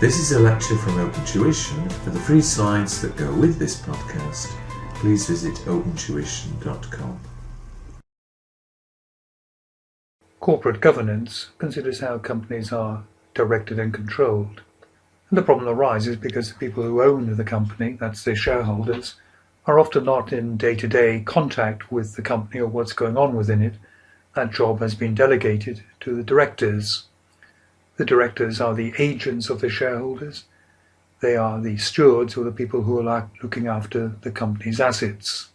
This is a lecture from Open Tuition. For the free slides that go with this podcast, please visit opentuition.com. Corporate governance considers how companies are directed and controlled. And the problem arises because the people who own the company, that's the shareholders, are often not in day-to-day contact with the company or what's going on within it. That job has been delegated to the directors. The directors are the agents of the shareholders. They are the stewards, or the people who are looking after the company's assets.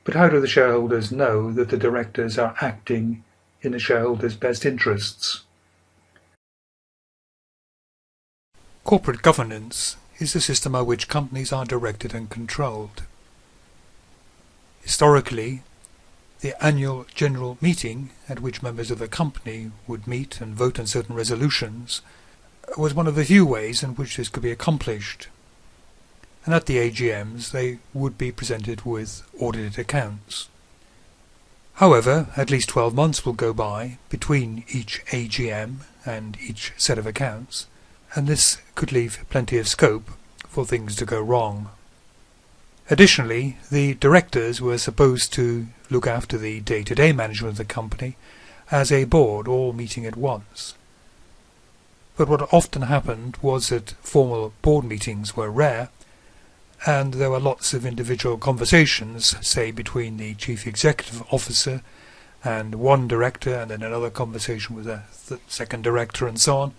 But how do the shareholders know that the directors are acting in the shareholders' best interests? Corporate governance is the system by which companies are directed and controlled. Historically, the annual general meeting at which members of the company would meet and vote on certain resolutions was one of the few ways in which this could be accomplished. And at the AGMs they would be presented with audited accounts. However, at least 12 months will go by between each AGM and each set of accounts, and this could leave plenty of scope for things to go wrong. Additionally, the directors were supposed to look after the day-to-day management of the company as a board, all meeting at once. But what often happened was that formal board meetings were rare, and there were lots of individual conversations, say between the chief executive officer and one director, and then another conversation with the second director, and so on,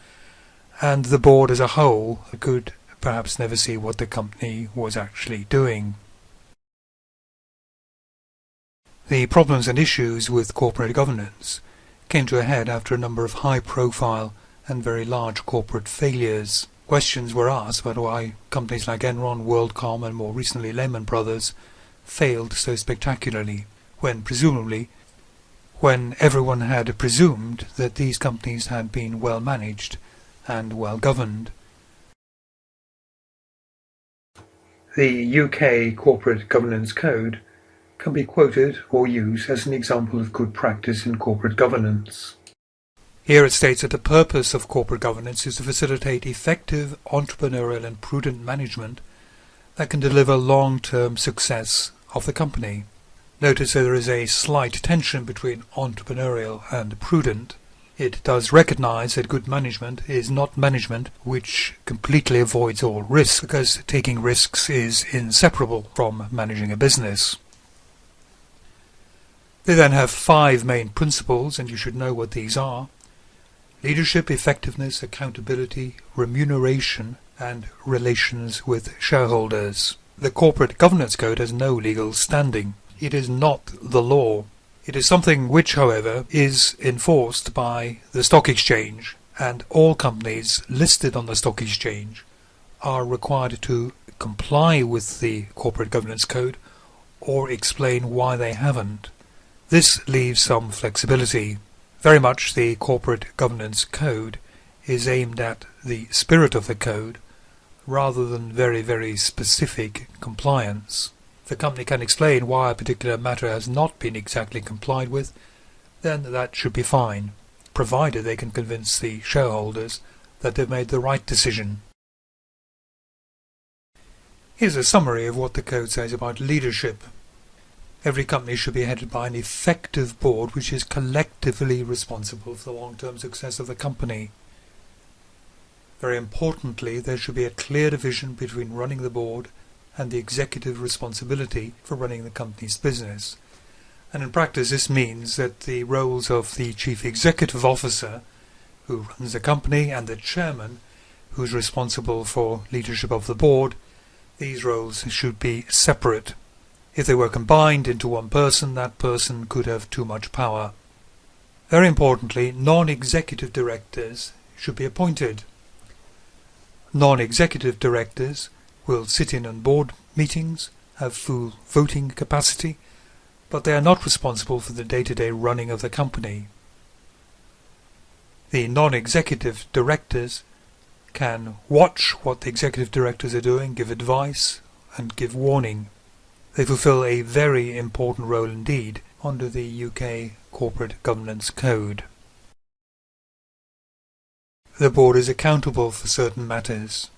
and the board as a whole could perhaps never see what the company was actually doing. The problems and issues with corporate governance came to a head after a number of high-profile and very large corporate failures. Questions were asked about why companies like Enron, WorldCom and more recently Lehman Brothers failed so spectacularly, when everyone had presumed that these companies had been well managed and well governed. The UK Corporate Governance Code can be quoted or used as an example of good practice in corporate governance. Here it states that the purpose of corporate governance is to facilitate effective entrepreneurial and prudent management that can deliver long-term success of the company. Notice that there is a slight tension between entrepreneurial and prudent. It does recognize that good management is not management which completely avoids all risks, because taking risks is inseparable from managing a business. They then have 5 main principles, and you should know what these are: leadership, effectiveness, accountability, remuneration, and relations with shareholders. The Corporate Governance Code has no legal standing. It is not the law. It is something which, however, is enforced by the stock exchange, and all companies listed on the stock exchange are required to comply with the Corporate Governance Code or explain why they haven't. This leaves some flexibility. Very much the Corporate Governance Code is aimed at the spirit of the code rather than very, very specific compliance. If the company can explain why a particular matter has not been exactly complied with, then that should be fine, provided they can convince the shareholders that they've made the right decision. Here's a summary of what the code says about leadership. Every company should be headed by an effective board which is collectively responsible for the long-term success of the company. Very importantly, there should be a clear division between running the board and the executive responsibility for running the company's business. And in practice this means that the roles of the chief executive officer, who runs the company, and the chairman, who is responsible for leadership of the board, these roles should be separate. If they were combined into one person, that person could have too much power. Very importantly, non-executive directors should be appointed. Non-executive directors will sit in on board meetings, have full voting capacity, but they are not responsible for the day-to-day running of the company. The non-executive directors can watch what the executive directors are doing, give advice, and give warning. They fulfill a very important role indeed under the UK Corporate Governance Code. the board is accountable for certain matters.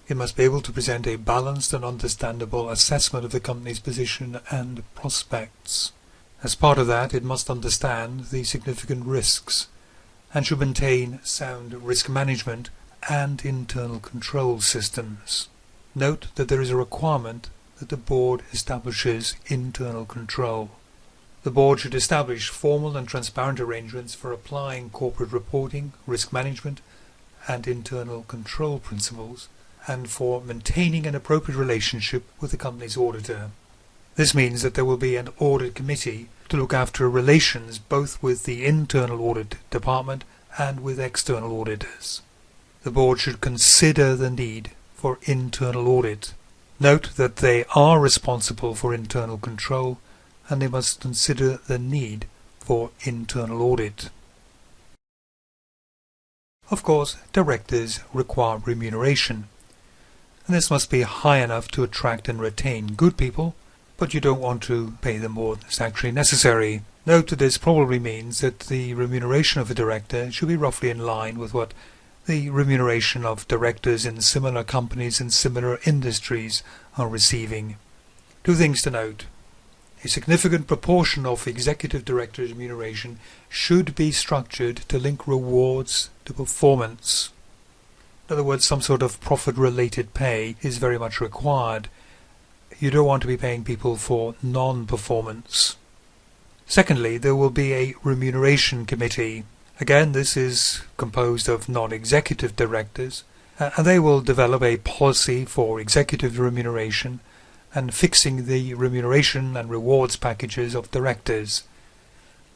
It must be able to present a balanced and understandable assessment of the company's position and prospects. As part of that, it must understand the significant risks and should maintain sound risk management and internal control systems. Note that there is a requirement that the board establishes internal control. The board should establish formal and transparent arrangements for applying corporate reporting, risk management, and internal control principles, and for maintaining an appropriate relationship with the company's auditor. This means that there will be an audit committee to look after relations both with the internal audit department and with external auditors. The board should consider the need for internal audit. Note that they are responsible for internal control, and they must consider the need for internal audit. Of course, directors require remuneration, and this must be high enough to attract and retain good people, but you don't want to pay them more than is actually necessary. Note that this probably means that the remuneration of a director should be roughly in line with what the remuneration of directors in similar companies and similar industries are receiving. Two things to note. A significant proportion of executive directors' remuneration should be structured to link rewards to performance. In other words, some sort of profit-related pay is very much required. You don't want to be paying people for non-performance. Secondly, there will be a remuneration committee. Again, this is composed of non-executive directors, and they will develop a policy for executive remuneration and fixing the remuneration and rewards packages of directors.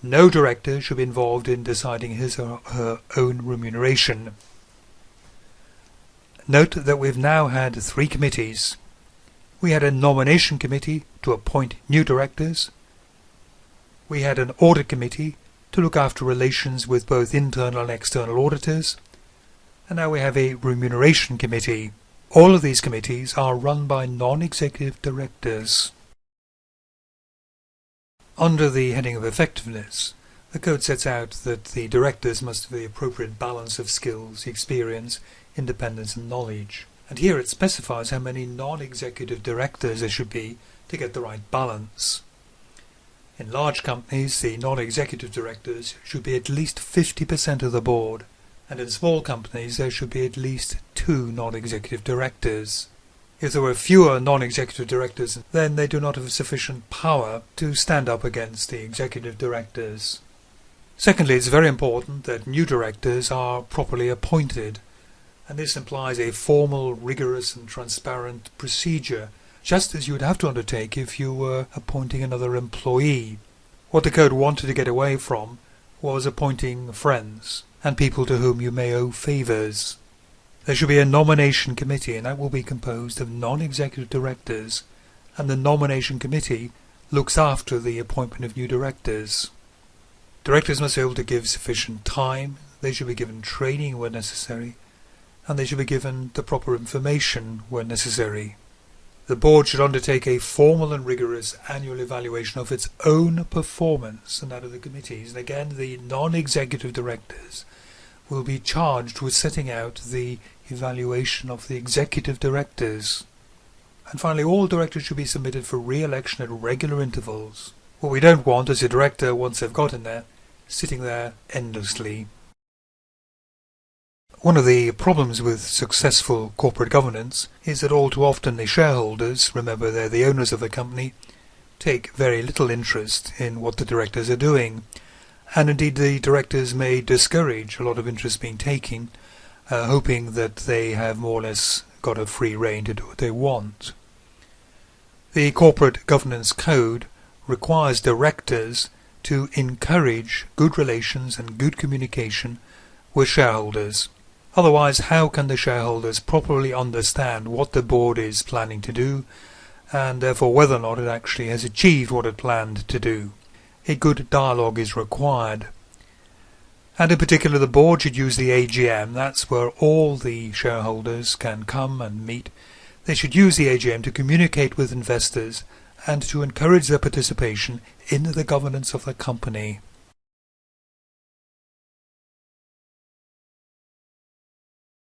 No director should be involved in deciding his or her own remuneration. Note that we've now had 3 committees. We had a nomination committee to appoint new directors. We had an audit committee to look after relations with both internal and external auditors. And now we have a remuneration committee. All of these committees are run by non-executive directors. Under the heading of effectiveness, the code sets out that the directors must have the appropriate balance of skills, experience, independence and knowledge. And here it specifies how many non-executive directors there should be to get the right balance. In large companies, the non-executive directors should be at least 50% of the board, and in small companies there should be at least 2 non-executive directors. If there were fewer non-executive directors, then they do not have sufficient power to stand up against the executive directors. Secondly, it's very important that new directors are properly appointed, and this implies a formal, rigorous and transparent procedure, just as you would have to undertake if you were appointing another employee. What the code wanted to get away from was appointing friends and people to whom you may owe favours. There should be a nomination committee, and that will be composed of non-executive directors, and the nomination committee looks after the appointment of new directors. Directors must be able to give sufficient time, they should be given training where necessary, and they should be given the proper information where necessary. The board should undertake a formal and rigorous annual evaluation of its own performance and that of the committees. And again, the non-executive directors will be charged with setting out the evaluation of the executive directors. And finally, all directors should be submitted for re-election at regular intervals. What we don't want is a director, once they've got in there, sitting there endlessly. One of the problems with successful corporate governance is that all too often the shareholders, remember they're the owners of the company, take very little interest in what the directors are doing. And indeed the directors may discourage a lot of interest being taken, hoping that they have more or less got a free rein to do what they want. The Corporate Governance Code requires directors to encourage good relations and good communication with shareholders. Otherwise, how can the shareholders properly understand what the board is planning to do, and therefore whether or not it actually has achieved what it planned to do? A good dialogue is required. And in particular, the board should use the AGM. That's where all the shareholders can come and meet. They should use the AGM to communicate with investors and to encourage their participation in the governance of the company.